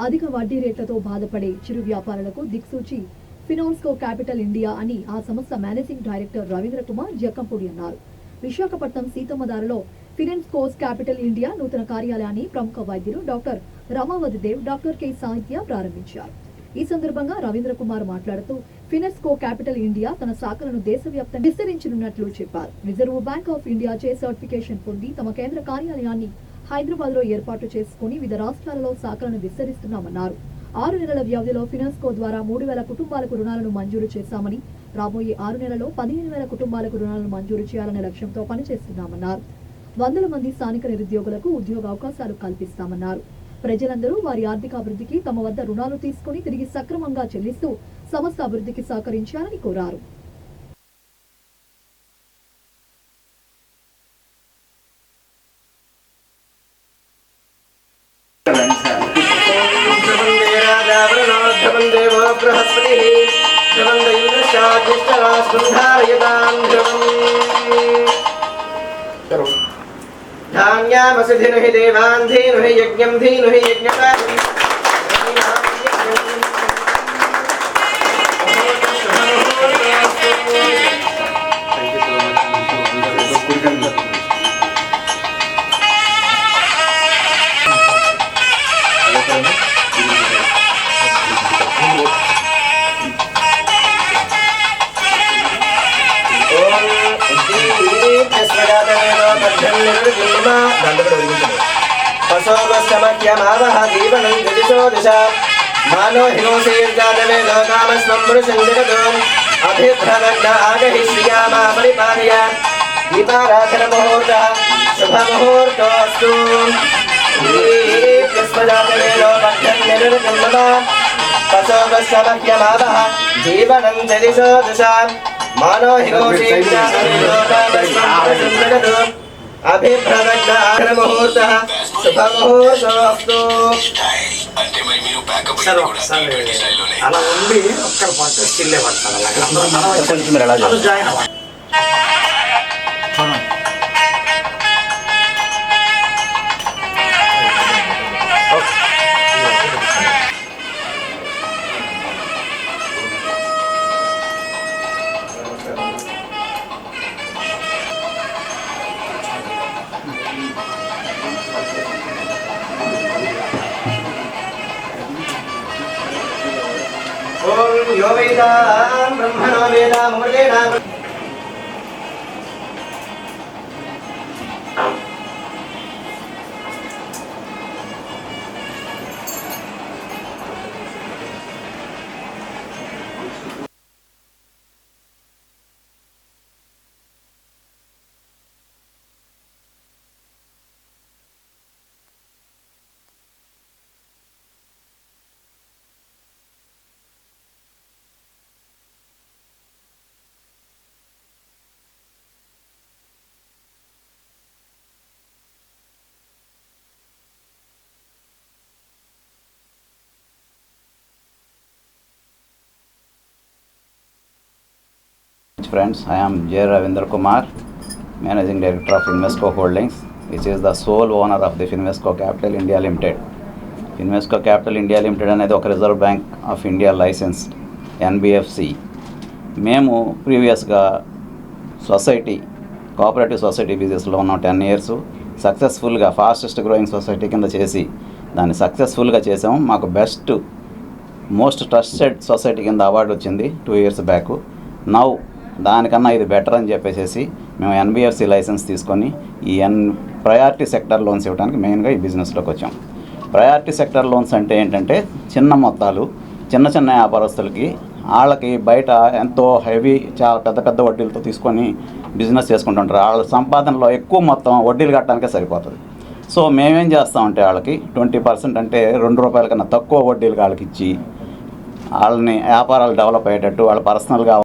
అధిక వడ్డీ రేట్లతో బాధపడే చిరు వ్యాపారులకు దిక్సూచి ఫినాన్స్కో క్యాపిటల్ ఇండియా అని ఆ సంస్థ మేనేజింగ్ డైరెక్టర్ రవీంద్ర కుమార్ జక్కంపూడి అన్నారు. విశాఖపట్నం సీతమ్మదారులో ఫినాన్స్కోస్ క్యాపిటల్ ఇండియా నూతన కార్యాలయాన్ని ప్రముఖ వైద్యులు doctor Ramavathi Dev, doctor K Sahitya ప్రారంభించారు. ఈ సందర్భంగా రవీంద్ర కుమార్ మాట్లాడుతూ ఫినాన్స్కో క్యాపిటల్ ఇండియా తన శాఖలను దేశవ్యాప్తంగా విస్తరించనున్నట్లు చెప్పారు. రిజర్వ్ బ్యాంక్ ఆఫ్ ఇండియా చే సర్టిఫికేషన్ పొంది తమ కేంద్ర కార్యాలయాన్ని హైదరాబాద్ లో ఏర్పాటు చేసుకుని వివిధ రాష్ట్రాలలో శాఖలను విస్తరిస్తున్నామన్నారు. 6 నెలల వ్యవధిలో ఫినాన్స్కో ద్వారా 3,000 కుటుంబాలకు రుణాలను మంజూరు చేశామని, రాబోయే 6 నెలల్లో 15,000 కుటుంబాలకు రుణాలను మంజూరు చేయాలనే లక్ష్యంతో పనిచేస్తున్నామన్నారు. 100 మంది స్థానిక నిరుద్యోగులకు ఉద్యోగ అవకాశాలు కల్పిస్తామన్నారు. ప్రజలందరూ వారి ఆర్థికాభివృద్ధికి తమ వద్ద రుణాలు తీసుకుని తిరిగి సక్రమంగా చెల్లిస్తూ సంస్థ అభివృద్ధికి సహకరించాలని కోరారు. धान्यामसि धिनुहि देवान् धीनुहि यज्ञं धीनुहि यज्ञपालम् पशोगस्तमख्यमावह जीवनं जदिशो दिशा मानो हिमोऽशीर्जातवेदो कामस्वं पुरुषं जगतो अभिभ्रदग्न आगहि श्रियामा परिपालय दीपाराधनमुहूर्तः शुभमुहूर्तोऽस्तु यस्मजातवेदो बद्धं निरुद्धं पशोगस्तमख्यमावह जीवनं जदिशो दिशा मानो हिमोऽशीर्जातवेदो कामस्वं पुरुषं जगतो अभिभ्रदग्नमुहूर्तः शुभमुहूर्तोऽस्तु అలా ఉండి ఒక్కరు పక్క చిల్లే పడతారు. అలాగే జాయిన్ అవ్వాలి. ओम यो वेदान् ब्रह्मणो वेदामृतेन Friends, I am J. Ravindra Kumar, Managing Director of Finvesco Holdings, which is the sole owner of the Finvesco Capital India Limited. Finvesco Capital India Limited అనేది ఒక reserve bank of India licensed NBFC. మేము ప్రీవియస్గా cooperative society బిజినెస్లో ఉన్నాం 10 years. సక్సెస్ఫుల్గా fastest growing society కింద చేసి దాన్ని సక్సెస్ఫుల్గా చేసాము. మాకు బెస్ట్ మోస్ట్ ట్రస్టెడ్ సొసైటీ కింద అవార్డు వచ్చింది 2 years బ్యాక్. నౌ దానికన్నా ఇది బెటర్ అని చెప్పేసి మేము ఎన్బిఎఫ్సి లైసెన్స్ తీసుకొని ఈ ప్రయారిటీ సెక్టర్ లోన్స్ ఇవ్వడానికి మెయిన్గా ఈ బిజినెస్లోకి వచ్చాం. ప్రయారిటీ సెక్టర్ లోన్స్ అంటే ఏంటంటే చిన్న మొత్తాలు చిన్న వ్యాపారస్తులకి వాళ్ళకి బయట ఎంతో హెవీ చాలా పెద్ద వడ్డీలతో తీసుకొని బిజినెస్ చేసుకుంటుంటారు. వాళ్ళ సంపాదనలో ఎక్కువ మొత్తం వడ్డీలు కట్టడానికే సరిపోతుంది. సో మేమేం చేస్తామంటే వాళ్ళకి 20% అంటే ₹2 కన్నా తక్కువ వడ్డీలు వాళ్ళకి ఇచ్చి వాళ్ళని వ్యాపారాలు డెవలప్ అయ్యేటట్టు వాళ్ళ పర్సనల్గా